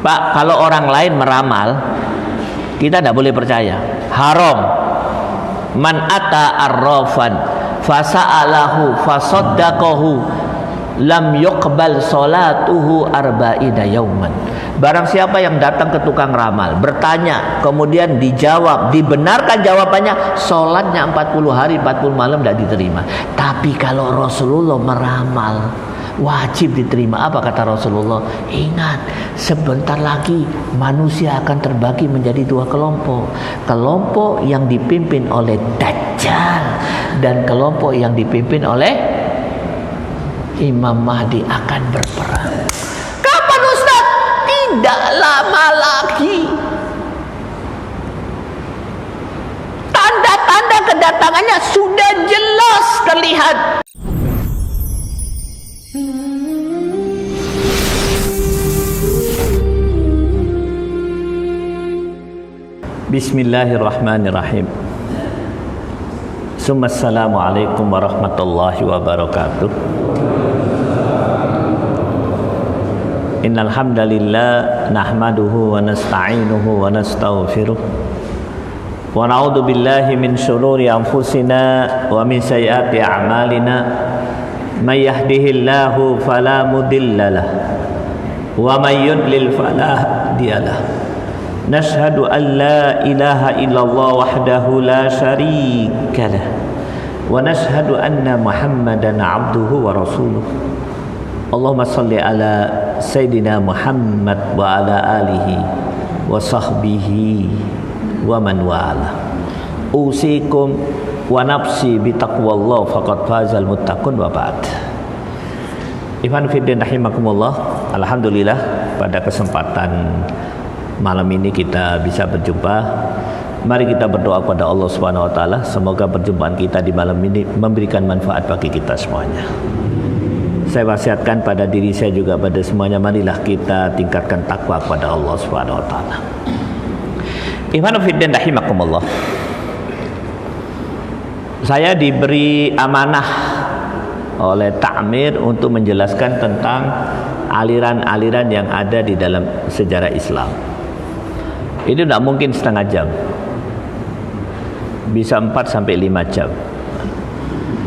Pak, kalau orang lain meramal, kita tidak boleh percaya. Haram. Man ata arrafan fasa'alahu fasaddaqahu lam yuqbal salatuhu arba'ina yauman. Barang siapa yang datang ke tukang ramal, bertanya, kemudian dijawab, dibenarkan jawabannya, sholatnya 40 hari 40 malam tidak diterima. Tapi kalau Rasulullah meramal, wajib diterima. Apa kata Rasulullah? Ingat, sebentar lagi manusia akan terbagi menjadi dua kelompok. Kelompok yang dipimpin oleh Dajjal dan kelompok yang dipimpin oleh Imam Mahdi akan berperang. Kapan Ustaz? Tidak lama lagi. Tanda-tanda kedatangannya sudah jelas terlihat. Bismillahirrahmanirrahim. Assalamualaikum warahmatullahi wabarakatuh. Innal hamdalillah nahmaduhu wa nasta'inuhu wa nastaghfiruh wa na'udzu billahi min shururi anfusina wa min sayyiati a'malina. May yahdihillahu fala mudhillalah wa may yudlil fala hadiyalah. Nashhadu an la ilaha illallah wahdahu la syarika lah wa nashhadu anna Muhammadan abduhu wa rasuluh. Allahumma salli ala Sayyidina Muhammad wa ala alihi wa sahbihi wa man wala. Usikum wa nafsi bitaqwallah faqad fazal muttaqun wa ba'd. Ikhwan fiddin rahimakumullah. Alhamdulillah pada kesempatan malam ini kita bisa berjumpa. Mari kita berdoa kepada Allah Subhanahu wa taala, semoga perjumpaan kita di malam ini memberikan manfaat bagi kita semuanya. Saya wasiatkan pada diri saya juga pada semuanya, marilah kita tingkatkan takwa kepada Allah Subhanahu wa taala. Ikhwan fillah rahimakumullah. Saya diberi amanah oleh Ta'mir untuk menjelaskan tentang aliran-aliran yang ada di dalam sejarah Islam. Ini tidak mungkin setengah jam, bisa 4 sampai 5 jam.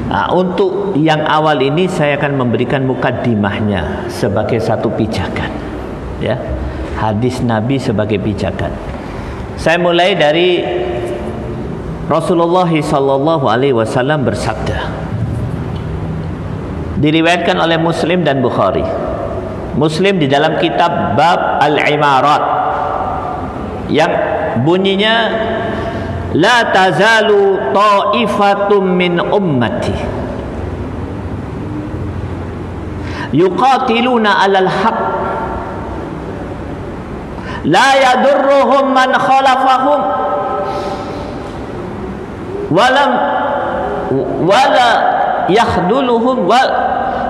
Nah, untuk yang awal ini saya akan memberikan mukaddimahnya sebagai satu pijakan, ya, hadis Nabi sebagai pijakan. Saya mulai dari Rasulullah sallallahu alaihi wasallam bersabda, diriwayatkan oleh Muslim dan Bukhari. Muslim di dalam kitab Bab Al-Imarat yang bunyinya la tazalu ta'ifatum min ummati yuqatiluna 'alal haqq la yadurruhum man khalafahum wala yakhduluhum wa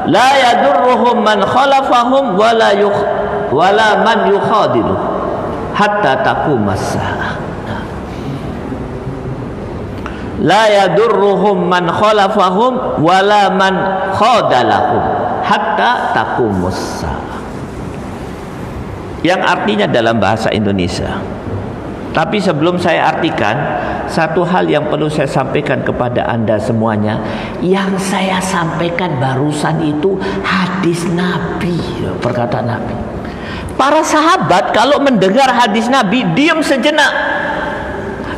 la yadurruhum man khalafahum wala man yukhadiluhum hatta taqumas saah. La yadurruhum man khalafahum wala man khadalahum hatta taqumus saah. Yang artinya dalam bahasa Indonesia. Tapi sebelum saya artikan, satu hal yang perlu saya sampaikan kepada Anda semuanya. Yang saya sampaikan barusan itu hadis Nabi, perkataan Nabi. Para sahabat kalau mendengar hadis Nabi diam sejenak,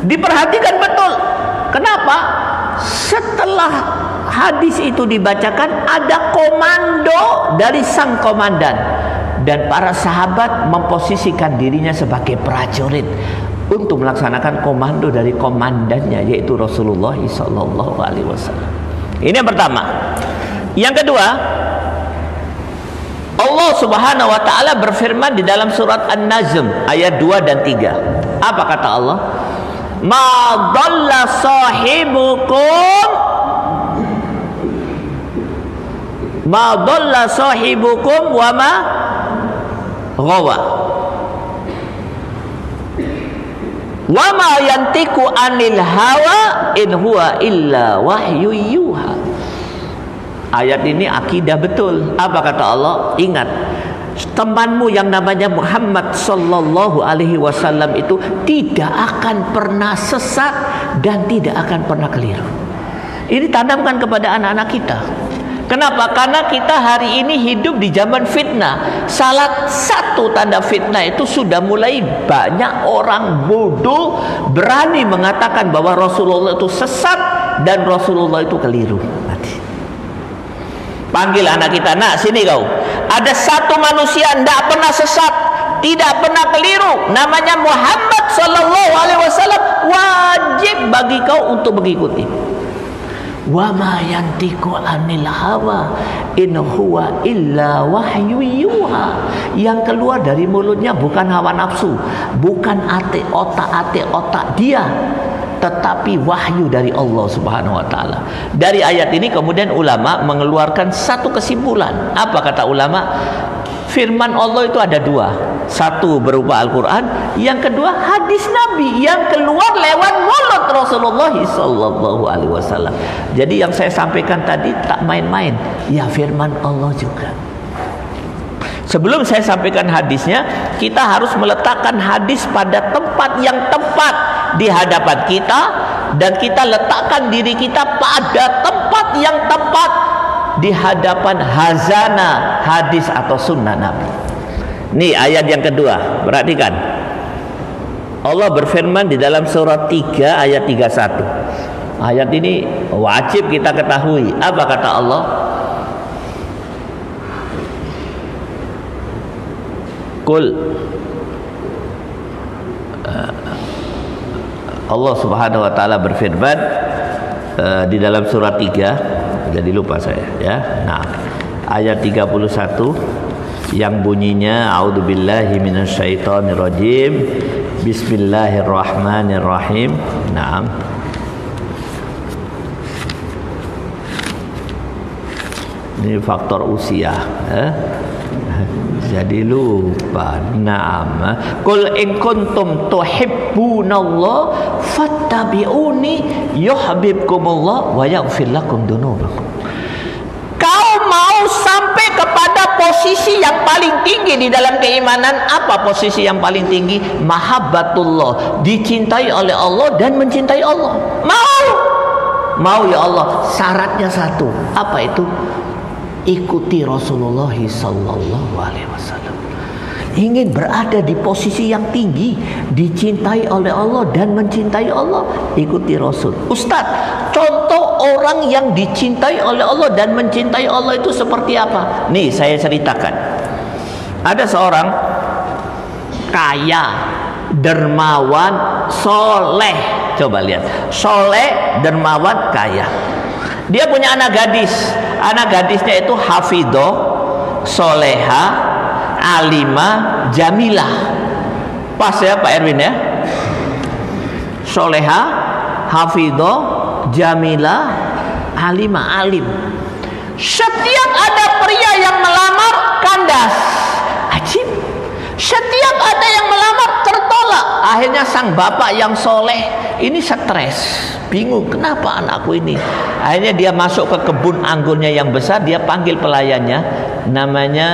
diperhatikan betul. Kenapa? Setelah hadis itu dibacakan, ada komando dari sang komandan, dan para sahabat memposisikan dirinya sebagai prajurit untuk melaksanakan komando dari komandannya, yaitu Rasulullah sallallahu alaihi wasallam. Ini yang pertama. Yang kedua, Allah Subhanahu wa taala berfirman di dalam surat An-Najm ayat 2 dan 3. Apa kata Allah? Ma dhalla sahibukum wa ma ghawa. Wa ma yantiqu anil hawa in huwa illa wahyu yuha. Ayat ini akidah betul. Apa kata Allah? Ingat, temanmu yang namanya Muhammad sallallahu alaihi wasallam itu tidak akan pernah sesat dan tidak akan pernah keliru. Ini tanamkan kepada anak-anak kita. Kenapa? Karena kita hari ini hidup di zaman fitnah. Salah satu tanda fitnah itu sudah mulai banyak orang bodoh berani mengatakan bahwa Rasulullah itu sesat dan Rasulullah itu keliru. Panggil anak kita, nak sini kau. Ada satu manusia tidak pernah sesat, tidak pernah keliru, namanya Muhammad sallallahu alaihi wasallam. Wajib bagi kau untuk mengikuti. Wa ma yantiqu anil hawa in huwa illa wahyu yuha. Yang keluar dari mulutnya bukan hawa nafsu, bukan otak dia, tetapi wahyu dari Allah Subhanahu wa taala. Dari ayat ini kemudian ulama mengeluarkan satu kesimpulan. Apa kata ulama? Firman Allah itu ada dua. Satu berupa Al-Quran, yang kedua hadis Nabi yang keluar lewat mulut Rasulullah sallallahu alaihi wasallam. Jadi yang saya sampaikan tadi tak main-main, ya firman Allah juga. Sebelum saya sampaikan hadisnya, kita harus meletakkan hadis pada tempat yang tepat di hadapan kita, dan kita letakkan diri kita pada tempat yang tepat di hadapan hazana hadis atau sunnah Nabi. Nih ayat yang kedua, perhatikan. Allah berfirman di dalam surah 3 ayat 31. Ayat ini wajib kita ketahui. Apa kata Allah? Qul, Allah Subhanahu wa taala berfirman di dalam surah 3, jadi lupa saya ya. Nah, ayat 31 yang bunyinya a'udzubillahi minasyaitonirrajim, bismillahirrahmanirrahim. Naam. Ini faktor usia, jadi lupa. Naam. Qul in kuntum tuhibbunallah fattabi'uni yuhibbukumullah wa yaghfir lakum dzunubakum. Kau mau sampai kepada posisi yang paling tinggi di dalam keimanan. Apa posisi yang paling tinggi? Mahabbatullah, dicintai oleh Allah dan mencintai Allah. Mau ya Allah. Syaratnya satu. Apa itu? Ikuti Rasulullah sallallahu alaihi wasallam. Ingin berada di posisi yang tinggi, dicintai oleh Allah dan mencintai Allah, ikuti Rasul. Ustaz, contoh orang yang dicintai oleh Allah dan mencintai Allah itu seperti apa? Nih saya ceritakan. Ada seorang kaya, dermawan, soleh. Coba lihat, soleh, dermawan, kaya. Dia punya anak gadis. Anak gadisnya itu hafidho, soleha, alimah, jamilah. Pas ya Pak Erwin ya. Soleha, hafidho, jamilah, alimah, alim. Setiap ada pria yang melamar, kandas. Ajib. Setiap ada yang melamar, tertolak. Akhirnya sang bapak yang soleh ini stres, bingung, kenapa anakku ini. Akhirnya dia masuk ke kebun anggurnya yang besar. Dia panggil pelayannya, namanya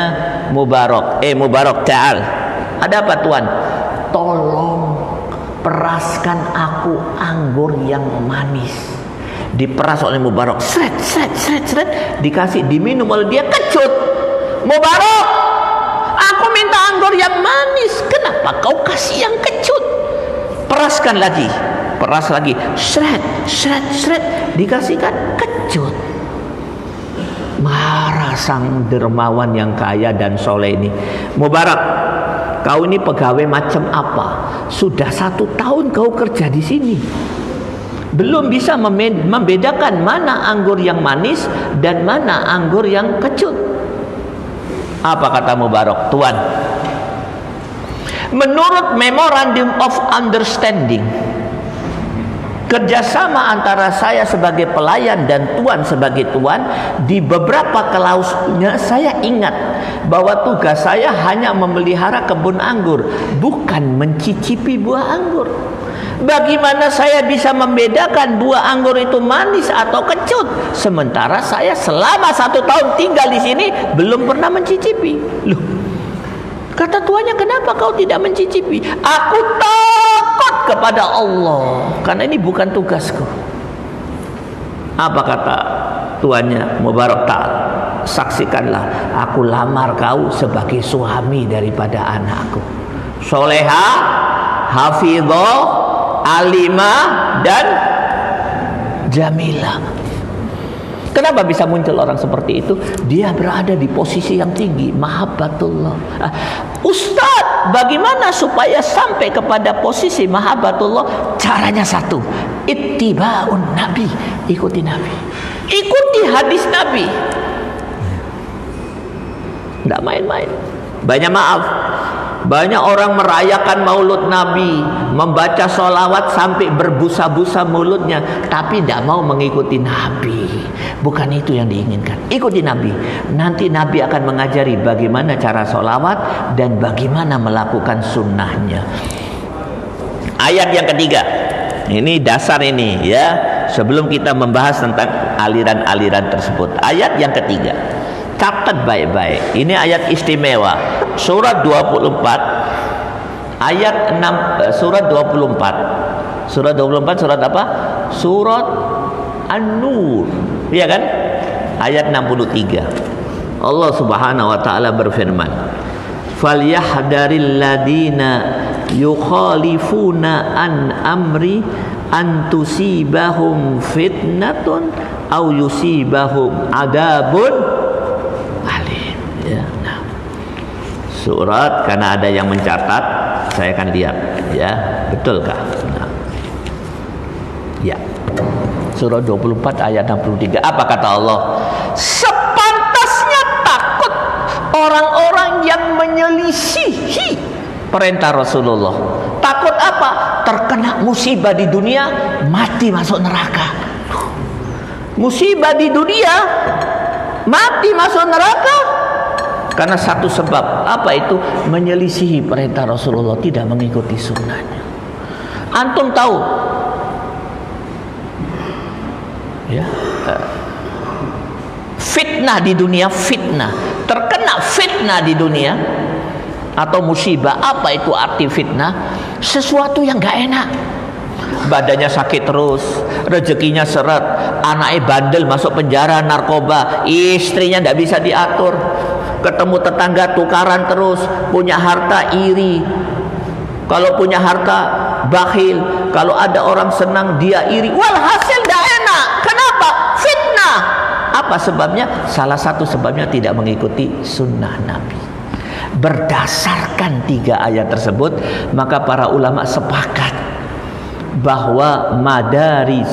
Mubarak. Mubarak, ta'al. Ada apa tuan? Tolong peraskan aku anggur yang manis. Diperas oleh Mubarak, sret, dikasih, diminum oleh dia. Kecut, Mubarak, aku minta anggur yang manis, kenapa kau kasih yang kecut? Peraskan lagi, peras lagi, sret, dikasihkan kecut. Marah sang dermawan yang kaya dan soleh ini. Mubarak, kau ini pegawai macam apa? Sudah 1 tahun kau kerja di sini, belum bisa membedakan mana anggur yang manis dan mana anggur yang kecut. Apa kata Mubarak? Tuan, menurut Memorandum of Understanding, kerjasama antara saya sebagai pelayan dan tuan sebagai tuan, di beberapa klausulnya saya ingat bahwa tugas saya hanya memelihara kebun anggur, bukan mencicipi buah anggur. Bagaimana saya bisa membedakan buah anggur itu manis atau kecut, sementara saya selama 1 tahun tinggal di sini belum pernah mencicipi? Loh, Kata tuannya, kenapa kau tidak mencicipi? Aku takut kepada Allah, karena ini bukan tugasku. Apa kata tuannya? Mubarak ta'al, saksikanlah aku lamar kau sebagai suami daripada anakku. Soleha, hafidhah, alimah, dan jamilah. Kenapa bisa muncul orang seperti itu? Dia berada di posisi yang tinggi, mahabbatullah. Ustaz, bagaimana supaya sampai kepada posisi mahabbatullah? Caranya satu, ittiba'un nabi, ikuti nabi, ikuti hadis nabi. Tidak main-main. Banyak orang merayakan maulud Nabi, membaca sholawat sampai berbusa-busa mulutnya, tapi tidak mau mengikuti Nabi. Bukan itu yang diinginkan. Ikuti Nabi. Nanti Nabi akan mengajari bagaimana cara sholawat dan bagaimana melakukan sunnahnya. Ayat yang ketiga, ini dasar ini ya, sebelum kita membahas tentang aliran-aliran tersebut. Ayat yang ketiga, catat baik-baik. Ini ayat istimewa. Surat 24 ayat 6, surat 24. Surat 24 surat apa? Surat An-Nur. Iya kan? Ayat 63. Allah Subhanahu wa taala berfirman, "Falyahdharil ladina yukhalifuna an amri an tusibahum fitnatun aw yusibahum adabun alim." Ya. Nah, surat, karena ada yang mencatat, saya akan lihat ya, betulkah? Nah. Ya. Surah 24 ayat 63. Apa kata Allah? Sepantasnya takut orang-orang yang menyelisihi perintah Rasulullah. Takut apa? Terkena musibah di dunia, mati masuk neraka. Musibah di dunia, mati masuk neraka. Karena satu sebab, apa itu? Menyelisihi perintah Rasulullah, tidak mengikuti sunnahnya. Antum tahu ya, fitnah di dunia, fitnah, terkena fitnah di dunia atau musibah. Apa itu arti fitnah? Sesuatu yang gak enak. Badannya sakit terus, rezekinya seret, anaknya bandel masuk penjara narkoba, istrinya tidak bisa diatur, ketemu tetangga tukaran terus, punya harta iri, kalau punya harta bakhil, kalau ada orang senang dia iri, walhasil tidak enak. Kenapa? Fitnah. Apa sebabnya? Salah satu sebabnya tidak mengikuti sunnah Nabi. Berdasarkan 3 ayat tersebut, maka para ulama sepakat bahwa madaris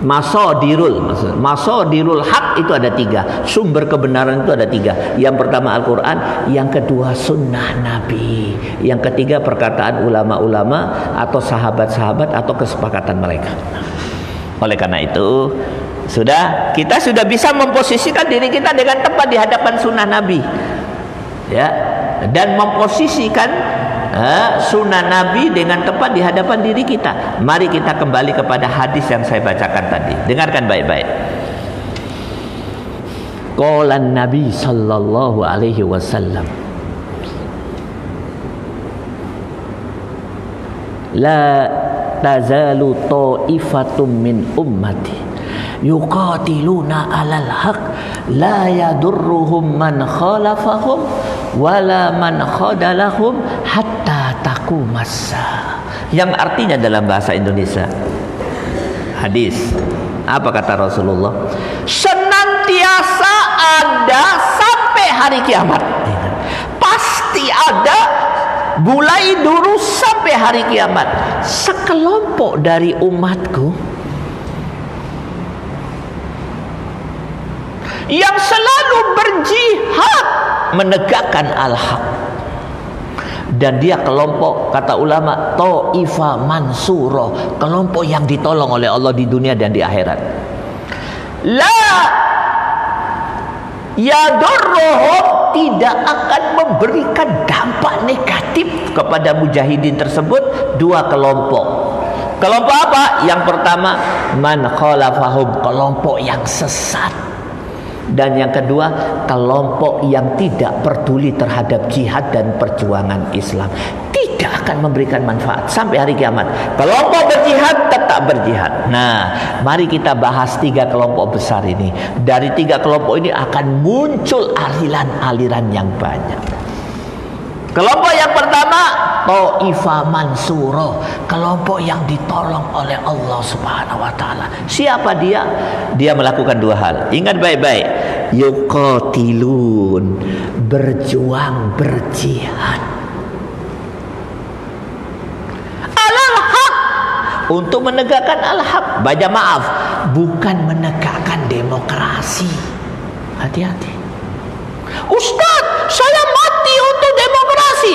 masodirul haq itu ada 3, sumber kebenaran itu ada 3. Yang pertama Al-Quran, yang kedua sunnah Nabi, yang ketiga perkataan ulama-ulama atau sahabat-sahabat atau kesepakatan mereka. Oleh karena itu, kita sudah bisa memposisikan diri kita dengan tepat di hadapan sunnah Nabi ya, dan memposisikan sunnah Nabi dengan tepat di hadapan diri kita. Mari kita kembali kepada hadis yang saya bacakan tadi. Dengarkan baik-baik. Qala Nabi sallallahu alaihi wasallam, la tazalu ta'ifatum min ummati yuqatiluna 'alal haqq la yadurruhum man khalafahum wala man khadalahum hatta taqumas-saa. Yang artinya dalam bahasa Indonesia, hadis, apa kata Rasulullah? Senantiasa ada sampai hari kiamat. Pasti ada, mulai dulu sampai hari kiamat, sekelompok dari umatku yang selalu berjihad menegakkan al-haq, dan dia kelompok, kata ulama, ta'ifa mansurah, kelompok yang ditolong oleh Allah di dunia dan di akhirat. La yadurruhum, tidak akan memberikan dampak negatif kepada mujahidin tersebut. 2 kelompok. Kelompok apa? Yang pertama, man khalafahum, kelompok yang sesat. Dan yang kedua, kelompok yang tidak peduli terhadap jihad dan perjuangan Islam tidak akan memberikan manfaat sampai hari kiamat. Kelompok berjihad tetap berjihad. Nah, mari kita bahas 3 kelompok besar ini. Dari 3 kelompok ini akan muncul aliran-aliran yang banyak. Kelompok yang pertama, Taifah Mansurah, kelompok yang ditolong oleh Allah Subhanahu wa taala. Siapa dia? Dia melakukan 2 hal. Ingat baik-baik. Yuqatilun, berjuang, berjihad. Alal haq, untuk menegakkan al-haq. Baca maaf, bukan menegakkan demokrasi. Hati-hati. Ustaz, saya mati untuk demokrasi.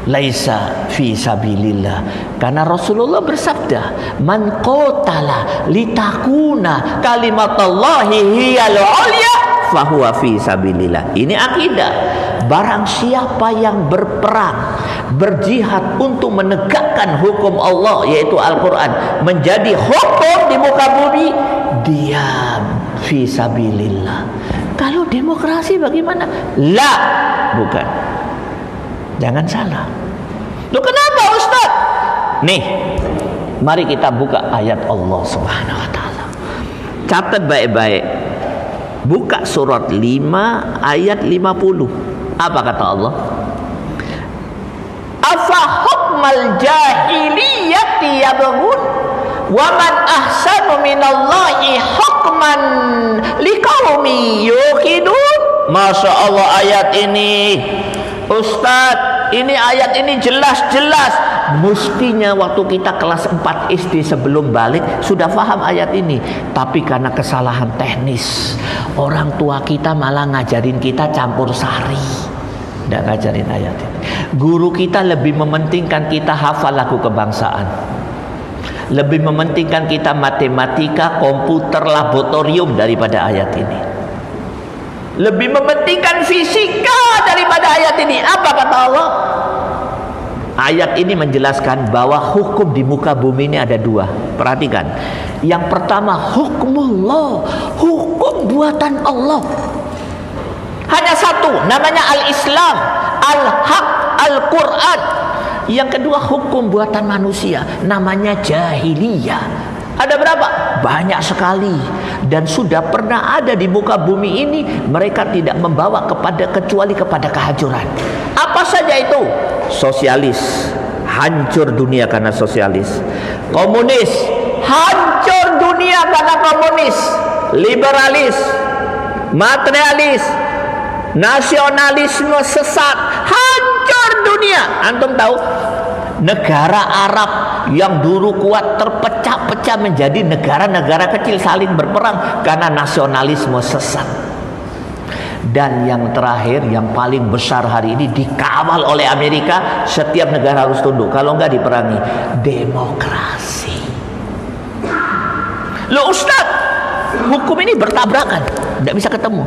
Laisa fi sabilillah. Karena Rasulullah bersabda, man qatala litakuna kalimatullahi hiyal ulya fahuwa fi sabilillah. Ini akidah. Barang siapa yang berperang, berjihad untuk menegakkan hukum Allah, yaitu Al-Quran, menjadi hukum di muka bumi, dia fi sabilillah. Kalau demokrasi bagaimana? La, bukan. Jangan salah. Loh, kenapa Ustaz? Nih, mari kita buka ayat Allah Subhanahu wa taala. Catat baik-baik. Buka surat 5 ayat 50. Apa kata Allah? Afa hukmal jahiliyati yabghun wa man ahsanu minallahi hukman liqaumi yuqinun. Masya Allah, ayat ini, Ustaz, ini ayat ini jelas-jelas. Mestinya waktu kita kelas 4 SD sebelum balik sudah paham ayat ini. Tapi karena kesalahan teknis, orang tua kita malah ngajarin kita campur sari, tidak ngajarin ayat ini. Guru kita lebih mementingkan kita hafal lagu kebangsaan, lebih mementingkan kita matematika, komputer, laboratorium daripada ayat ini. Lebih mementingkan fisika daripada ayat ini. Apa kata Allah? Ayat ini menjelaskan bahwa hukum di muka bumi ini ada 2. Perhatikan. Yang pertama, hukumullah, hukum buatan Allah. Hanya 1, namanya al-Islam, al-Haq, al-Quran. Yang kedua, hukum buatan manusia, namanya jahiliyah. Ada berapa? Banyak sekali. Dan sudah pernah ada di muka bumi ini. Mereka tidak membawa kecuali kepada kehancuran. Apa saja itu? Sosialis, hancur dunia karena sosialis. Komunis, hancur dunia karena komunis. Liberalis, materialis, nasionalisme sesat, hancur dunia. Antum tahu? Negara Arab yang dulu kuat terpecah-pecah menjadi negara-negara kecil saling berperang karena nasionalisme sesat. Dan yang terakhir, yang paling besar hari ini, dikawal oleh Amerika, setiap negara harus tunduk, kalau enggak diperangi, demokrasi. Loh Ustaz, hukum ini bertabrakan, tidak bisa ketemu.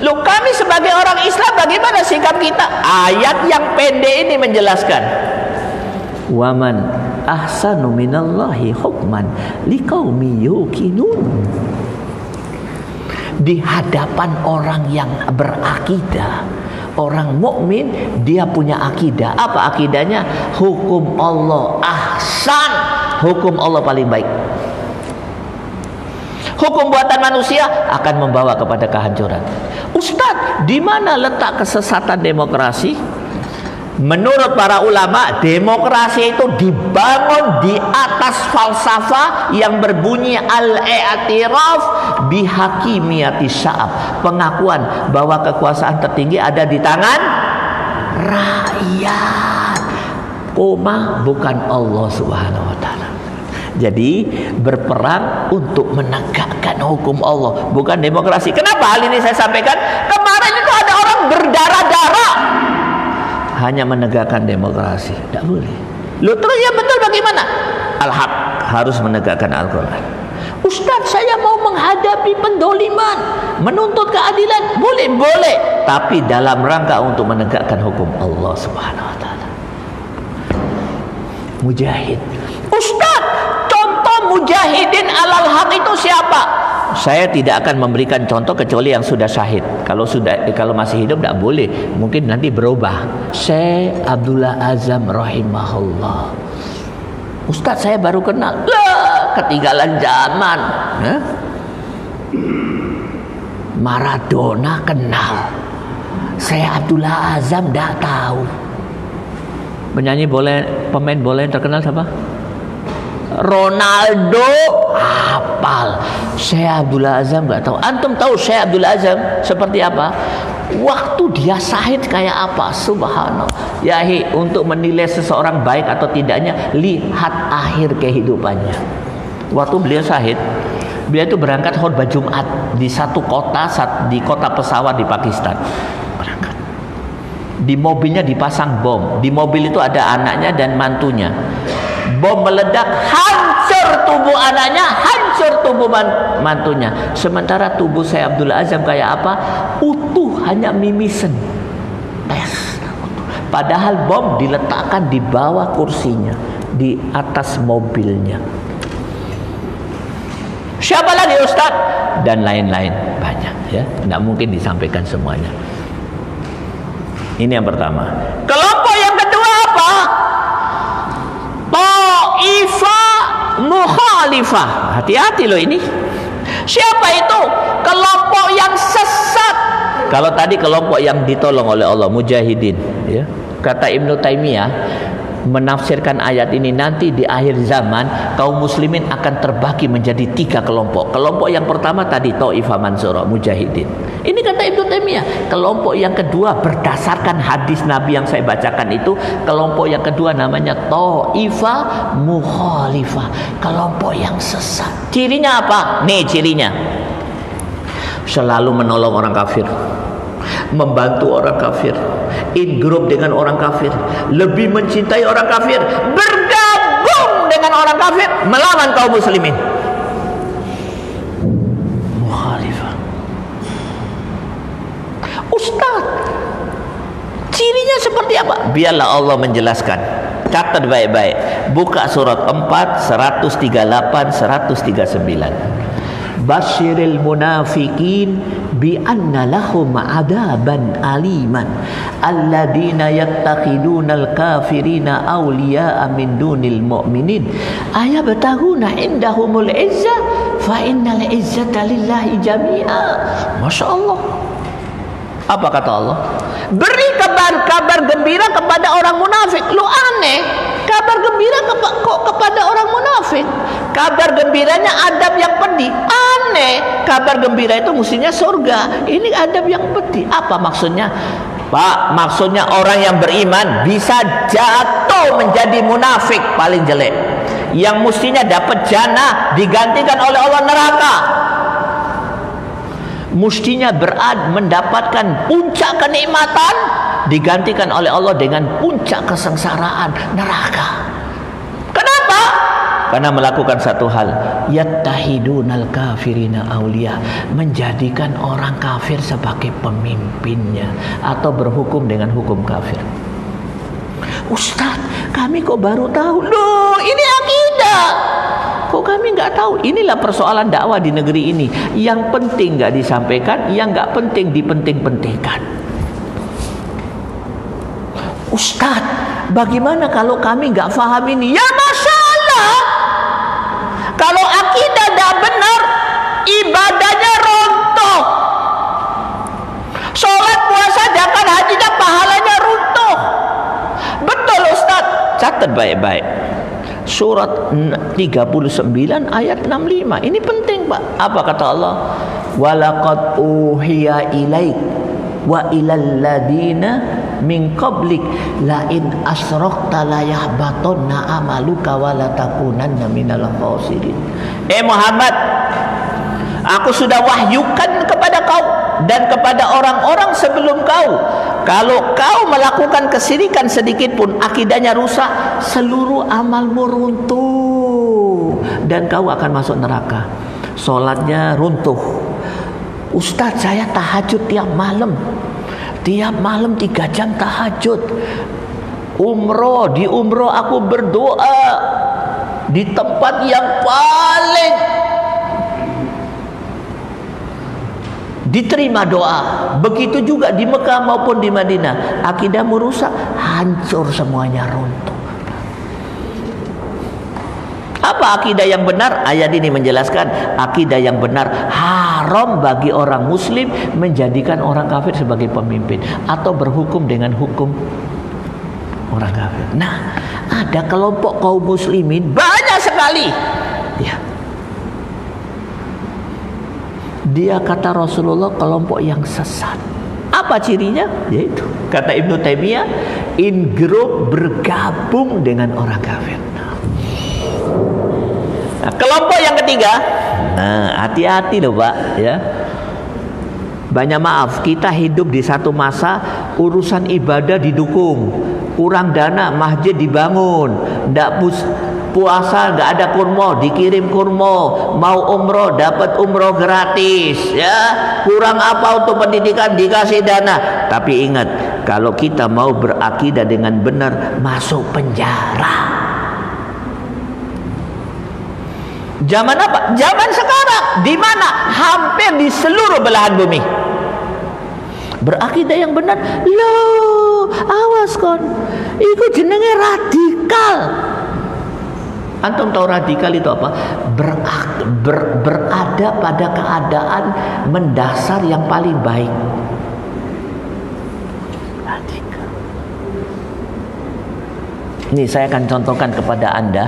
Loh, kami sebagai orang Islam bagaimana sikap kita? Ayat yang pendek ini menjelaskan, waman ahsanu minallahi hukman liqaumi yuqinun. Di hadapan orang yang berakidah, orang mukmin, dia punya akidah. Apa akidahnya? Hukum Allah ahsan, hukum Allah paling baik. Hukum buatan manusia akan membawa kepada kehancuran. Ustadz, di mana letak kesesatan demokrasi? Menurut para ulama, demokrasi itu dibangun di atas falsafah yang berbunyi al-i'tiraf bihakimiyati sya'ab, pengakuan bahwa kekuasaan tertinggi ada di tangan rakyat, bukan Allah Subhanahu wa taala. Jadi berperang untuk menegakkan hukum Allah, bukan demokrasi. Kenapa hal ini saya sampaikan? Kemarin itu ada orang berdarah-darah hanya menegakkan demokrasi, tidak boleh. Loh, terus ya betul bagaimana? Al-Haq, harus menegakkan Al-Quran. Ustaz, saya mau menghadapi pendoliman, menuntut keadilan, boleh, tapi dalam rangka untuk menegakkan hukum Allah Subhanahu wa taala. Mujahid. Ustaz, contoh mujahidin alal haq itu siapa? saya tidak akan memberikan contoh kecuali yang sudah syahid. Kalau masih hidup tidak boleh, mungkin nanti berubah. Syekh Abdullah Azzam rahimahullah. Ustaz saya baru kenal. Lah, ketinggalan zaman. Maradona kenal. Syekh Abdullah Azzam tidak tahu. Pemain bola yang terkenal siapa? Ronaldo hafal. Syekh Abdullah Azzam nggak tahu. Antum tahu Syekh Abdullah Azzam seperti apa? Waktu dia syahid kayak apa? Subhanallah. Yahi, untuk menilai seseorang baik atau tidaknya, lihat akhir kehidupannya. Waktu beliau syahid, beliau itu berangkat khutbah Jumat di satu kota, di kota pesawat di Pakistan. Berangkat. Di mobilnya dipasang bom. Di mobil itu ada anaknya dan mantunya. Bom meledak, hancur tubuh anaknya, hancur tubuh mantunya. Sementara tubuh saya Abdullah Azzam kayak apa? Utuh, hanya mimisen. Padahal bom diletakkan di bawah kursinya, di atas mobilnya. Siapa lagi Ustaz? Dan lain-lain banyak ya. Tidak mungkin disampaikan semuanya. Ini yang pertama. Kelompok yang kedua apa? Ta'ifah mukhalifah. Hati-hati loh ini. Siapa itu? Kelompok yang sesat. Kalau tadi kelompok yang ditolong oleh Allah, mujahidin ya. Kata Ibnu Taimiyah menafsirkan ayat ini, nanti di akhir zaman kaum muslimin akan terbagi menjadi 3 kelompok. Kelompok yang pertama tadi Taifah Mansurah, mujahidin. Ini kata Ibnu Taimiyah. Kelompok yang kedua berdasarkan hadis Nabi yang saya bacakan itu, kelompok yang kedua namanya Taifah mukhalifah, kelompok yang sesat. Cirinya apa? Nih cirinya. Selalu menolong orang kafir, membantu orang kafir, in group dengan orang kafir, lebih mencintai orang kafir, bergabung dengan orang kafir, melawan kaum muslimin. Mukhalifah. Ustaz, cirinya seperti apa? Biarlah Allah menjelaskan. Catat baik-baik. Buka surat 4, 138, 139. Basyiril munafiqin bi anna lahum adaban aliman alladzina yattakhidunal kafirina awliya'a min dunil mu'minin ayabtaghuna indahumul izzah fa innal izzata lillahi jami'a. Masya Allah. Apa kata Allah? Beri kabar gembira kepada orang munafik. Lu aneh, kabar gembira kok kepada orang munafik? Kabar gembiranya adab yang pedih. Aneh, kabar gembira itu mestinya surga. Ini adab yang pedih. Apa maksudnya? Pak, maksudnya orang yang beriman bisa jatuh menjadi munafik paling jelek. Yang mestinya dapat jannah digantikan oleh Allah neraka. Mestinya mendapatkan puncak kenikmatan digantikan oleh Allah dengan puncak kesengsaraan, neraka. Kenapa? Karena melakukan satu hal, yattahidunal kafirina auliya, menjadikan orang kafir sebagai pemimpinnya atau berhukum dengan hukum kafir. Ustaz, kami kok baru tahu. Loh, ini akidah. Kok kami nggak tahu? Inilah persoalan dakwah di negeri ini. Yang penting nggak disampaikan, yang nggak penting dipenting-pentingkan. Ustaz, bagaimana kalau kami nggak paham ini? Ya masalah. Kalau akidah tidak benar, ibadahnya rontok. Sholat, puasa, zakat, haji, dan pahalanya runtuh. Betul Ustaz. Catat baik-baik. Surat 39 ayat 65. Ini penting, Pak. Apa kata Allah? Walaqad uhiya ilaik wa ilal ladina min qablik la in asrakta la yahbatunna amaluka wa la takunanna minal khasirin. Muhammad, aku sudah wahyukan kepada kau dan kepada orang-orang sebelum kau, kalau kau melakukan kesyirikan sedikit pun, akidahnya rusak, seluruh amalmu runtuh dan kau akan masuk neraka. Sholatnya runtuh. Ustaz, saya tahajud tiap malam 3 jam tahajud. Di umroh aku berdoa di tempat yang paling diterima doa. Begitu juga di Mekah maupun di Madinah. Akidahmu rusak, hancur semuanya, runtuh. Apa akidah yang benar? Ayat ini menjelaskan akidah yang benar haram bagi orang muslim menjadikan orang kafir sebagai pemimpin atau berhukum dengan hukum orang kafir. Nah, ada kelompok kaum muslimin banyak sekali. Ya. Dia kata Rasulullah kelompok yang sesat. Apa cirinya? Yaitu kata Ibnu Taimiyah, in group bergabung dengan orang kafir. Nah, kelompok yang ketiga, nah hati-hati loh Pak, ya. Banyak maaf, kita hidup di satu masa urusan ibadah didukung, kurang dana masjid dibangun, ndak puasa nggak ada kurma dikirim kurma, mau umroh dapat umroh gratis, ya. Kurang apa untuk pendidikan dikasih dana. Tapi ingat, kalau kita mau berakidah dengan benar masuk penjara. Zaman apa? Zaman sekarang, di mana hampir di seluruh belahan bumi berakidah yang benar. Loh, awas kon, itu jenenge radikal. Antum tahu radikal itu apa? Berada pada keadaan mendasar yang paling baik. Radikal. Ini saya akan contohkan kepada Anda.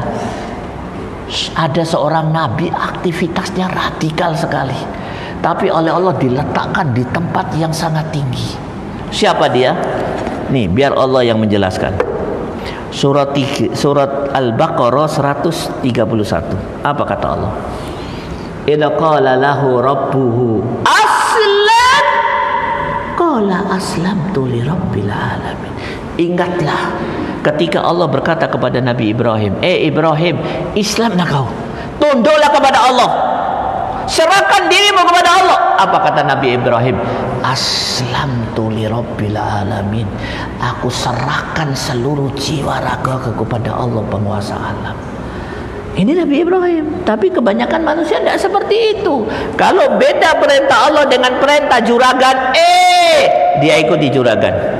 Ada seorang nabi aktivitasnya radikal sekali, tapi oleh Allah diletakkan di tempat yang sangat tinggi. Siapa dia? Nih, biar Allah yang menjelaskan. Surat Al-Baqarah 131. Apa kata Allah? Idza qala lahu rabbuhu aslam, qala aslamtu li rabbil alamin. Ingatlah ketika Allah berkata kepada Nabi Ibrahim, Ibrahim, Islamlah kau, tunduklah kepada Allah, serahkan dirimu kepada Allah. Apa kata Nabi Ibrahim? Aslamtu li rabbil alamin. Aku serahkan seluruh jiwa ragaku kepada Allah penguasa alam. Ini Nabi Ibrahim. Tapi kebanyakan manusia tidak seperti itu. Kalau beda perintah Allah dengan perintah juragan, dia ikuti juragan.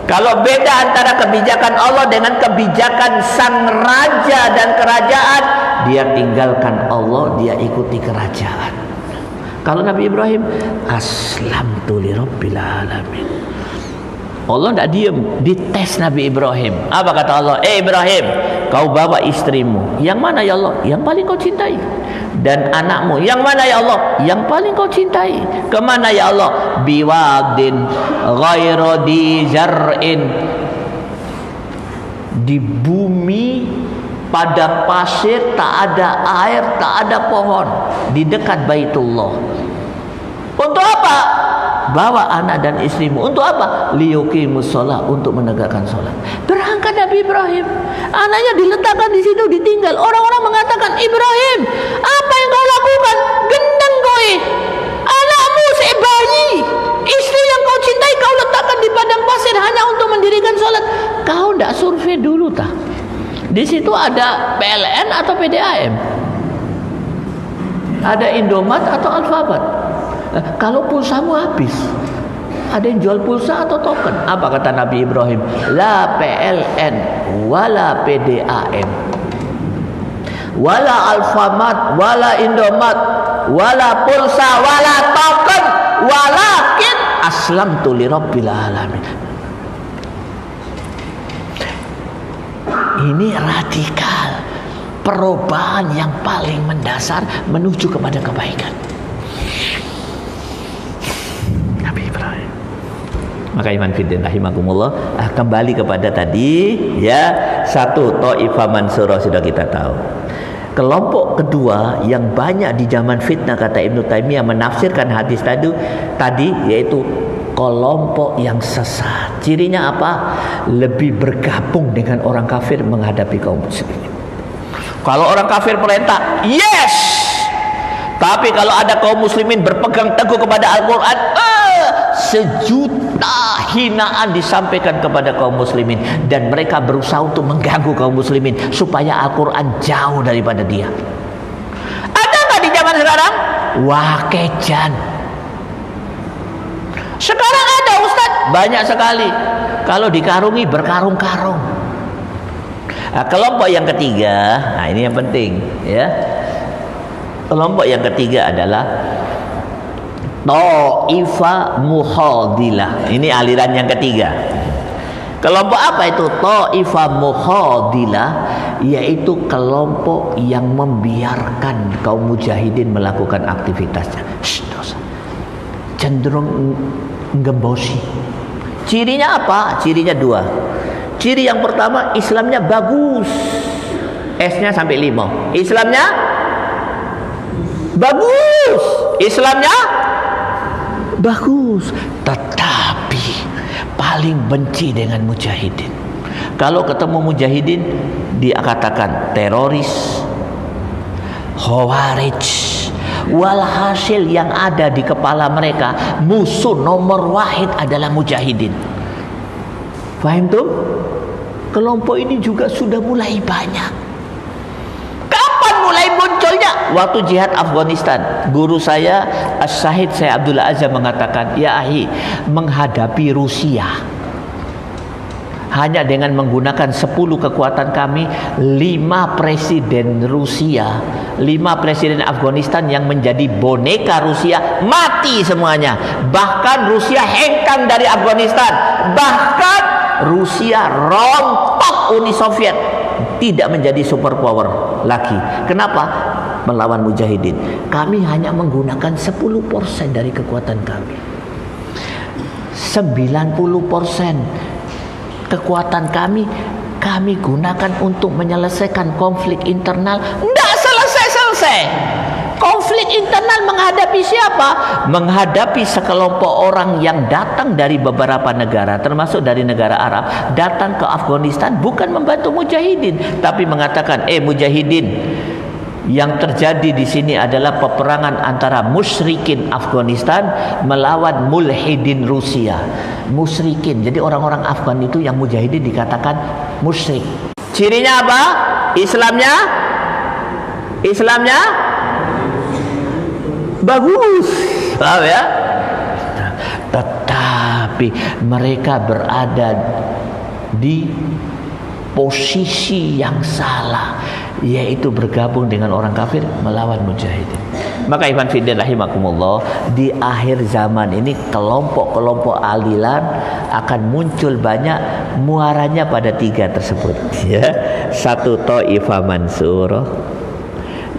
Kalau beda antara kebijakan Allah dengan kebijakan sang raja dan kerajaan, dia tinggalkan Allah, dia ikuti kerajaan. Kalau Nabi Ibrahim, aslamtu li rabbil alamin. Allah tidak diam, dites Nabi Ibrahim. Apa kata Allah? Ibrahim, kau bawa istrimu. Yang mana ya Allah? Yang paling kau cintai. Dan anakmu. Yang mana ya Allah? Yang paling kau cintai. Kemana ya Allah? Biwadin ghairu di zar'in. Di bumi padang pasir, tak ada air, tak ada pohon, di dekat Baitullah. Untuk apa? Bawa anak dan istrimu. Untuk apa? Liyuqimus shalah, untuk menegakkan salat. Berangkat Nabi Ibrahim, anaknya diletakkan di situ, ditinggal. Orang-orang mengatakan, Ibrahim, apa yang kau lakukan? Gendeng koi, anakmu sebayi, istri yang kau cintai kau letakkan di padang pasir hanya untuk mendirikan salat. Kau tidak survei dulu tak? Di situ ada PLN atau PDAM, ada Indomaret atau Alfamart. Kalau pulsamu habis, ada yang jual pulsa atau token. Apa kata Nabi Ibrahim? La PLN wala PDAM wala Alfamart wala Indomaret wala pulsa wala token, walakin aslamtu li rabbil alamin. Ini radikal, perubahan yang paling mendasar menuju kepada kebaikan. Nabi Ibrahim. Maka iman fiddin rahimakumullah, kembali kepada tadi, ya, satu Taifah Mansurah sudah kita tahu. Kelompok kedua yang banyak di zaman fitnah, kata Ibnu Taimiyah menafsirkan hadis tadi yaitu kelompok yang sesat. Cirinya apa? Lebih bergabung dengan orang kafir menghadapi kaum muslimin. Kalau orang kafir perintah, yes. Tapi kalau ada kaum muslimin berpegang teguh kepada Al-Quran, sejuta hinaan disampaikan kepada kaum muslimin, dan mereka berusaha untuk mengganggu kaum muslimin supaya Al-Quran jauh daripada dia. Ada nggak di zaman sekarang? Wakejan. Sekarang ada Ustaz, banyak sekali. Kalau dikarungi berkarung-karung. Nah, kelompok yang ketiga, nah ini yang penting ya. Kelompok yang ketiga adalah Ta'ifa Mukhadilah. Ini aliran yang ketiga. Kelompok apa itu Ta'ifa Mukhadilah? Yaitu kelompok yang membiarkan kaum mujahidin melakukan aktivitasnya. Cenderung ngembosi. Cirinya apa? Cirinya dua. Ciri yang pertama, Islamnya bagus. S-nya sampai 5. Islamnya bagus. Islamnya bagus, tetapi paling benci dengan mujahidin. Kalau ketemu mujahidin, dia katakan teroris, khawarij. Walhasil yang ada di kepala mereka, musuh nomor wahid adalah mujahidin. Faham tuh? Kelompok ini juga sudah mulai banyak. Kapan mulai munculnya? Waktu jihad Afghanistan, guru saya As-Syahid Syekh Abdullah Azam mengatakan, ya ahi, menghadapi Rusia hanya dengan menggunakan 10 kekuatan kami, 5 presiden Rusia, 5 presiden Afghanistan yang menjadi boneka Rusia mati semuanya. Bahkan Rusia hengkang dari Afghanistan. Bahkan Rusia rontok Uni Soviet, tidak menjadi superpower lagi. Kenapa? Melawan mujahidin. Kami hanya menggunakan 10% dari kekuatan kami. 90% kekuatan kami gunakan untuk menyelesaikan konflik internal. Tidak selesai-selesai. Konflik internal menghadapi siapa? Menghadapi sekelompok orang yang datang dari beberapa negara, termasuk dari negara Arab, datang ke Afghanistan bukan membantu mujahidin, tapi mengatakan, mujahidin, yang terjadi di sini adalah peperangan antara musyrikin Afghanistan melawan mulhidin Rusia. Musyrikin, jadi orang-orang Afgan itu yang mujahidin dikatakan musyrik. Cirinya apa? Islamnya bagus, paham ya? Tetapi mereka berada di posisi yang salah, yaitu bergabung dengan orang kafir melawan mujahidin. Maka ikhwan fillah rahimakumullah, di akhir zaman ini kelompok-kelompok aliran akan muncul banyak, muaranya pada 3 tersebut ya. 1 Taifah Mansurah,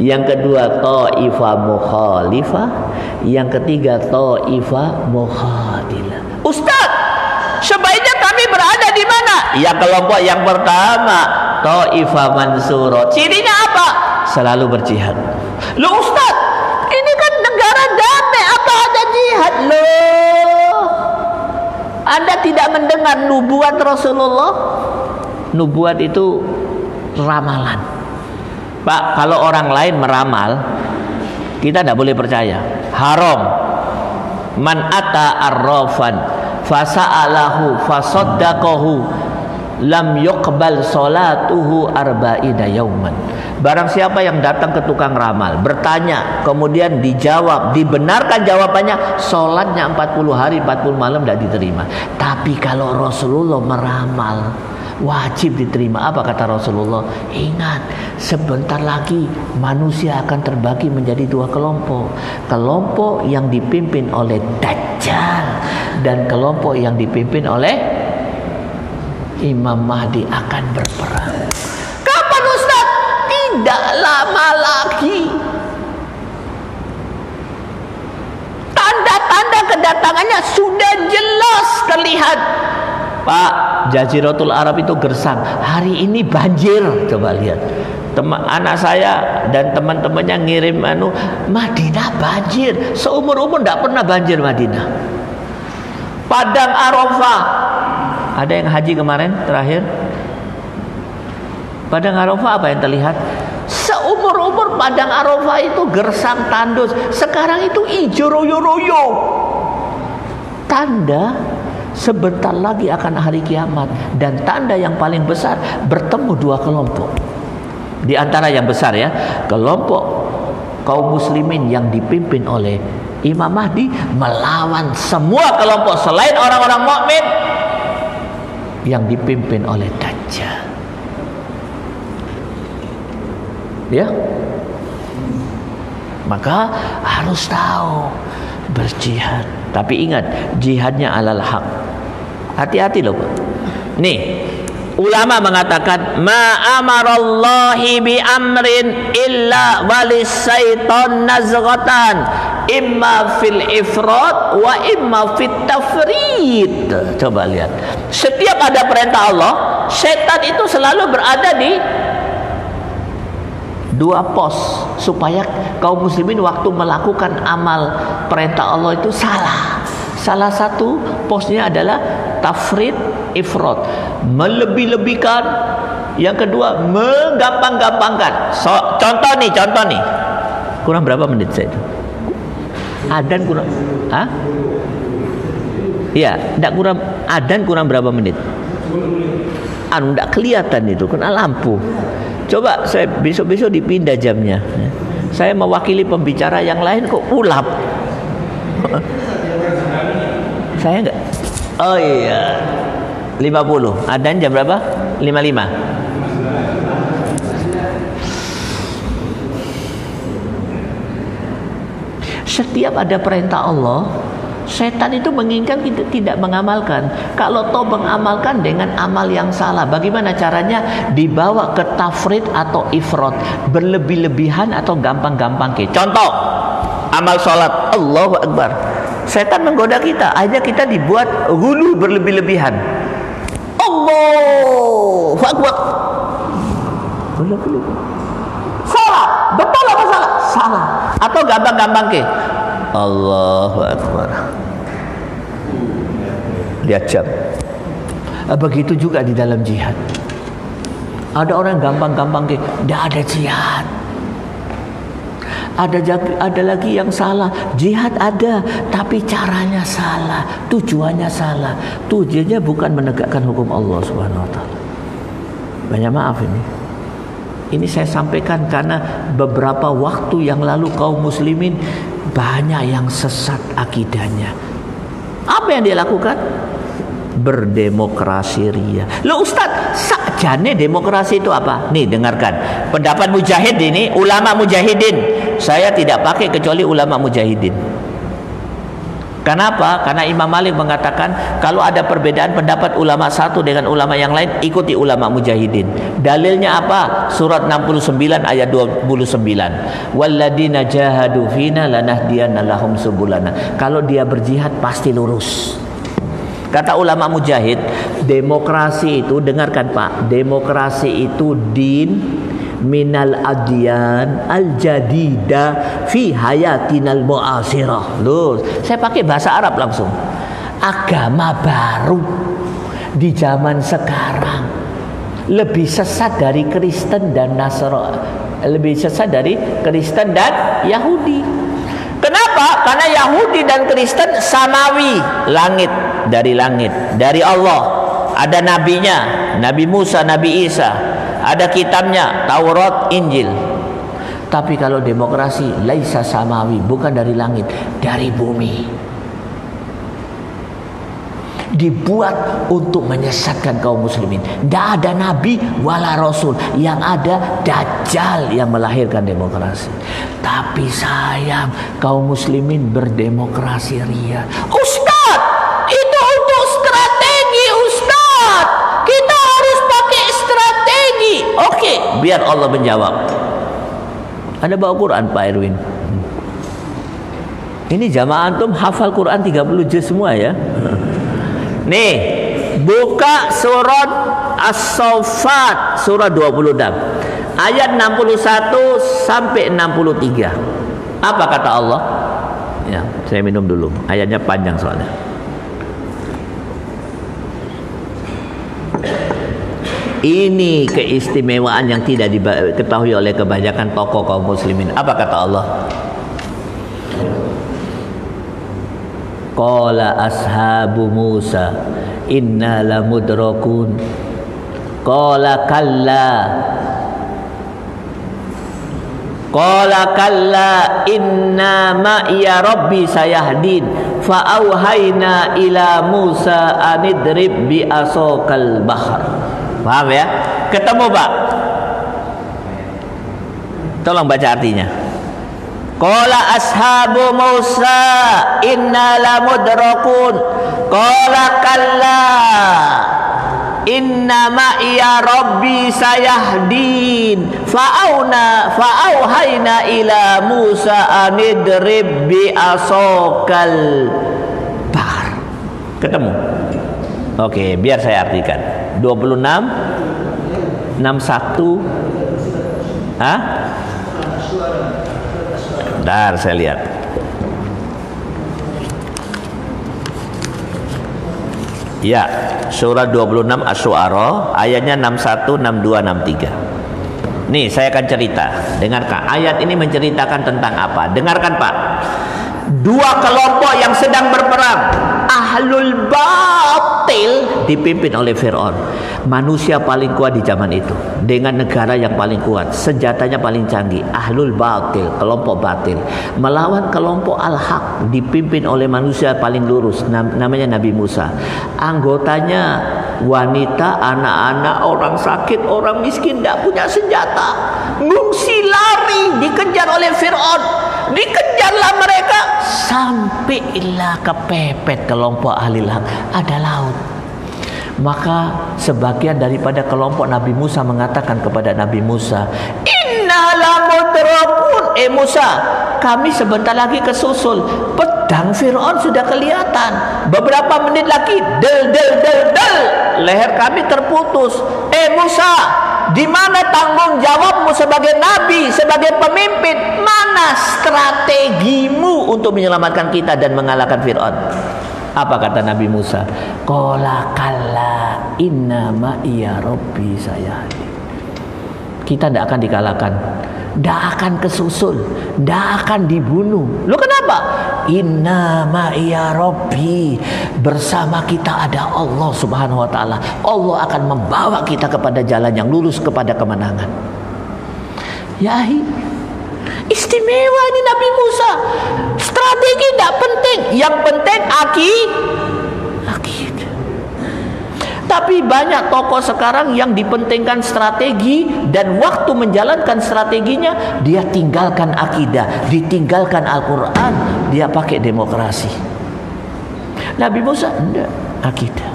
yang kedua Taifah Mukhalifah, yang ketiga Taifah Mukhadilah. Ustaz, sebaiknya kami berada di mana? Ya, kelompok yang pertama Taifah Mansurah. Cirinya apa? Selalu berjihad. Loh Ustaz, ini kan negara damai, apa ada jihad? Loh, Anda tidak mendengar nubuat Rasulullah? Nubuat itu ramalan. Pak, kalau orang lain meramal, kita tidak boleh percaya. Haram. Man ata arrafan fasa'alahu fasaddaqahu lam yuqbal salatuhu arba'ina yauman. Barang siapa yang datang ke tukang ramal, bertanya, kemudian dijawab, dibenarkan jawabannya, salatnya 40 hari 40 malam tidak diterima. Tapi kalau Rasulullah meramal, wajib diterima. Apa kata Rasulullah? Ingat, sebentar lagi manusia akan terbagi menjadi 2 kelompok. Kelompok yang dipimpin oleh Dajjal dan kelompok yang dipimpin oleh Imam Mahdi akan berperang. Kapan Ustaz? Tidak lama lagi. Tanda-tanda kedatangannya sudah jelas terlihat. Pak, Jaziratul Arab itu gersang. Hari ini banjir. Coba lihat. Anak saya dan teman-temannya ngirim Madinah banjir. Seumur-umur tidak pernah banjir Madinah. Padang Arafah. Ada yang haji kemarin terakhir? Padang Arafah apa yang terlihat? Seumur-umur Padang Arafah itu gersang tandus. Sekarang itu hijau royo-royo. Tanda sebentar lagi akan hari kiamat. Dan tanda yang paling besar, bertemu 2 kelompok. Di antara yang besar ya, kelompok kaum muslimin yang dipimpin oleh Imam Mahdi melawan semua kelompok selain orang-orang mukmin yang dipimpin oleh Dajjal. Ya, maka harus tahu berjihad. Tapi ingat, jihadnya alal haq. Hati-hati loh, Pak. Nih, ulama mengatakan ma amarallahi bi amrin illa walis syaiton nazghatan imma fil ifrat wa imma fit tafrid. Coba lihat, setiap ada perintah Allah, setan itu selalu berada di dua pos supaya kaum muslimin waktu melakukan amal perintah Allah itu salah. Salah satu posnya adalah tafrid, ifrat, melebih-lebihkan. Yang kedua, menggampang-gampangkan. Contoh nih. Kurang berapa menit saya itu? Adan kurang, iya, enggak kurang. Adan kurang berapa menit? Enggak kelihatan itu, kena lampu. Coba saya besok-besok dipindah jamnya. Saya mewakili pembicara yang lain kok ulap. Saya enggak. Oh iya. 50. Adzan jam berapa? 55. Setiap ada perintah Allah, setan itu menginginkan kita tidak mengamalkan. Kalau toh mengamalkan dengan amal yang salah, bagaimana caranya? Dibawa ke tafrid atau ifrat, berlebih-lebihan atau gampang-gampang. Contoh, amal sholat, Allahu Akbar. Setan menggoda kita, akhirnya kita dibuat ghulu, berlebih-lebihan. Allahu Akbar. Salah, betul apa salah? Salah. Atau gampang-gampang ke? Allahu Akbar. Lihat jam. Begitu juga di dalam jihad. Ada orang gampang-gampang ke, tidak ada jihad. Ada lagi yang salah. Jihad ada, tapi caranya salah, tujuannya salah. Tujuannya bukan menegakkan hukum Allah Subhanahu wa taala. Banyak maaf ini. Ini saya sampaikan karena beberapa waktu yang lalu kaum muslimin banyak yang sesat akidahnya. Apa yang dia lakukan? Berdemokrasi ria. Loh Ustaz, sakjane demokrasi itu apa? Nih dengarkan pendapat mujahid ini, ulama mujahidin. Saya tidak pakai kecuali ulama mujahidin. Kenapa? Karena Imam Malik mengatakan kalau ada perbedaan pendapat ulama satu dengan ulama yang lain, ikuti ulama mujahidin. Dalilnya apa? Surat 69 ayat 29. Walladzina jahadu fina lanahdiyana lahum subulana. Kalau dia berjihad pasti lurus. Kata ulama mujahid, demokrasi itu, dengarkan Pak, demokrasi itu din minal adyan al-jadida fi hayatinal mu'asirah. Loh, saya pakai bahasa Arab langsung. Agama baru di zaman sekarang lebih sesat dari Kristen dan Nasrani, lebih sesat dari Kristen dan Yahudi. Kenapa? Karena Yahudi dan Kristen samawi, langit dari Allah. Ada nabinya, Nabi Musa, Nabi Isa. Ada kitabnya, Taurat, Injil. Tapi kalau demokrasi, laisa samawi, bukan dari langit, dari bumi. Dibuat untuk menyesatkan kaum muslimin. Tidak ada nabi wala rasul, yang ada Dajjal yang melahirkan demokrasi. Tapi sayang, kaum muslimin berdemokrasi ria. Ustaz, itu untuk strategi Ustaz. Kita harus pakai strategi. Oke, biar Allah menjawab. Ada bawa Quran Pak Erwin. Ini jamaah antum hafal Quran 30 juz semua ya. Nih, buka surat As-Saffat, surah 26, ayat 61 sampai 63. Apa kata Allah? Ya, saya minum dulu. Ayatnya panjang soalnya. Ini keistimewaan yang tidak diketahui oleh kebanyakan tokoh kaum muslimin. Apa kata Allah? Qala ashabu Musa inna lamudrakun. Qala kalla Qala kalla inna ma'iya rabbi sayahdin fa auhayna ila Musa anidrib bi asokal bahar. Paham ya? Ketemu Pak? Tolong baca artinya. Qala ashabu Musa inna lamudrakun. Qala kalla inna ma'iya rabbi sayahdin fa'auhayna ila Musa anidrib bi asokal bahar. Ketemu? Oke, biar saya artikan. 26 61 Hah? Bentar saya lihat. Ya, surah 26 Asy-Syu'ara ayatnya 61, 62, 63. Nih saya akan cerita. Dengarkan, ayat ini menceritakan tentang apa? Dengarkan Pak. Dua kelompok yang sedang berperang. Ahlul batil dipimpin oleh Fir'aun, manusia paling kuat di zaman itu, dengan negara yang paling kuat, senjatanya paling canggih. Ahlul batil, kelompok batil, melawan kelompok al-haq dipimpin oleh manusia paling lurus, namanya Nabi Musa. Anggotanya wanita, anak-anak, orang sakit, orang miskin, tidak punya senjata, ngungsi lari, dikejar oleh Fir'aun. Dikejarlah mereka sampailah kepepet kelompok ahli hak, ada laut. Maka sebagian daripada kelompok Nabi Musa mengatakan kepada Nabi Musa, inna lamudrakun. Musa, kami sebentar lagi kesusul. Pedang Fir'aun sudah kelihatan. Beberapa menit lagi del leher kami terputus. Musa, di mana tanggung jawabmu sebagai nabi, sebagai pemimpin? Mana strategimu untuk menyelamatkan kita dan mengalahkan Fir'aun? Apa kata Nabi Musa? Qala kalla inna ma'iya rabbi sayahdin. Kita tidak akan dikalahkan, tidak akan kesusul, tidak akan dibunuh. Loh kenapa? Inna ma'iya rabbi, bersama kita ada Allah subhanahu wa ta'ala. Allah akan membawa kita kepada jalan yang lurus, kepada kemenangan. Ya istimewa ini Nabi Musa. Strategi tidak penting, yang penting akidah. Tapi banyak tokoh sekarang yang dipentingkan strategi, dan waktu menjalankan strateginya dia tinggalkan akidah, ditinggalkan Al-Quran, dia pakai demokrasi. Nabi Musa enggak, akidah.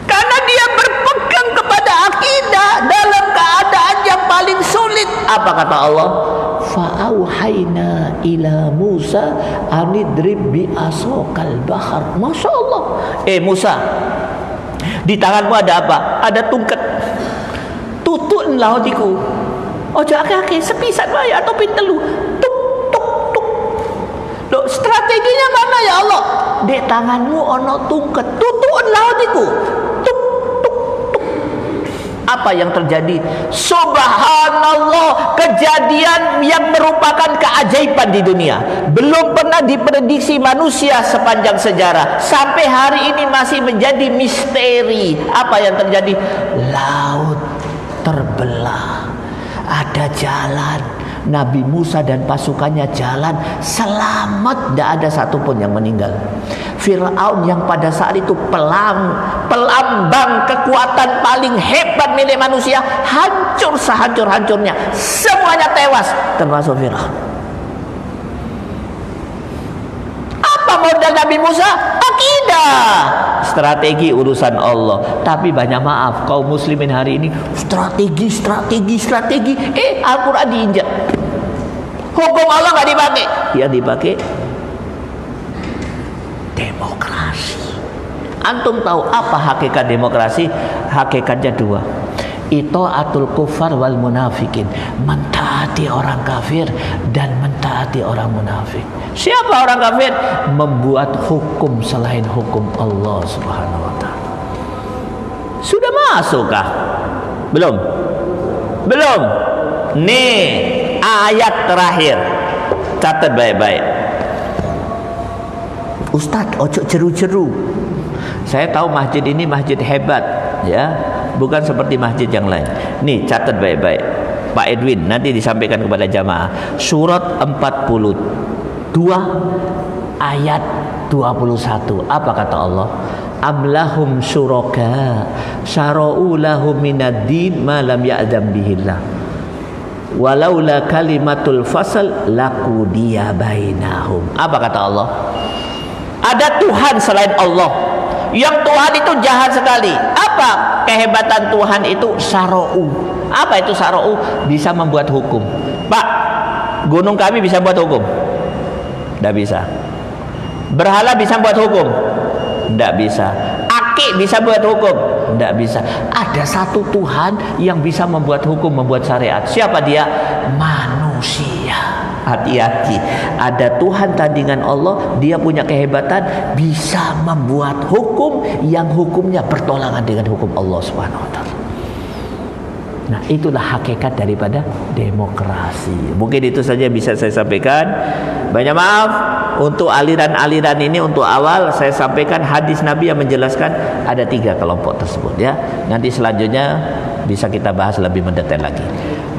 Karena dia berpegang kepada akidah dalam keadaan yang paling sulit. Apa kata Allah? Fa'auhayna ila Musa anidrib bi asokal bahar. Masya Allah. Musa, di tanganmu ada apa? Ada tungket. Tutun lautiku. Ojo ake-ake sepisan wae atau pintelu. Tuk tuk tuk. Loh, strateginya mana ya Allah? Di tanganmu ono tungket. Tutun lautiku. Tuk tuk tuk. Apa yang terjadi? Subhanallah, kejadian yang merupakan keajaiban di dunia. Belum pernah diprediksi manusia sepanjang sejarah. Sampai hari ini masih menjadi misteri. Apa yang terjadi? Laut terbelah. Ada jalan. Nabi Musa dan pasukannya jalan selamat, tidak ada satupun yang meninggal. Fir'aun yang pada saat itu pelambang kekuatan paling hebat milik manusia, hancur sehancur-hancurnya, semuanya tewas, termasuk Fir'aun. Apa modal Nabi Musa? Akidah. Strategi urusan Allah. Tapi banyak maaf, kaum muslimin hari ini strategi. Al-Quran diinjak. Hukum Allah nggak dipakai. Yang dipakai demokrasi. Antum tahu apa hakikat demokrasi? Hakikatnya dua. Ita'atul kufar wal munafikin, mentaati orang kafir dan mentaati orang munafik. Siapa orang kafir? Membuat hukum selain hukum Allah subhanahu wa ta'ala. Sudah masukkah? Belum. Nih ayat terakhir, catat baik-baik. Ustadz, ojo jeru-jeru. Saya tahu masjid ini masjid hebat, ya, bukan seperti masjid yang lain. Nih catat baik-baik. Pak Edwin, nanti disampaikan kepada jamaah. Surat 42 ayat 21. Apa kata Allah? Am lahum syuraka syara'u lahum minad din ma lam ya'zam bihillah walaula kalimatul fasal laqudiya bainahum. Apa kata Allah? Ada Tuhan selain Allah. Yang Tuhan itu jahat sekali. Apa kehebatan Tuhan itu? Syara'u. Apa itu syara'u? Bisa membuat hukum. Pak, gunung kami bisa buat hukum? Tidak bisa. Berhala bisa buat hukum? Tidak bisa. Aki bisa buat hukum? Tidak bisa. Ada satu Tuhan yang bisa membuat hukum, membuat syariat. Siapa dia? Manusia. Hati-hati. Ada Tuhan tandingan Allah, dia punya kehebatan, bisa membuat hukum yang hukumnya bertolak dengan hukum Allah Subhanahu wa taala. Nah, itulah hakikat daripada demokrasi. Mungkin itu saja bisa saya sampaikan. Banyak maaf untuk aliran-aliran ini, untuk awal saya sampaikan hadis Nabi yang menjelaskan ada 3 kelompok tersebut ya. Nanti selanjutnya bisa kita bahas lebih mendetail lagi.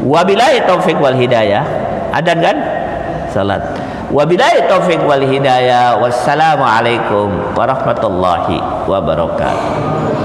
Wabillahi taufik wal hidayah. Adzan kan? Salat. Wabillahi taufik wal hidayah. Wassalamualaikum warahmatullahi wabarakatuh.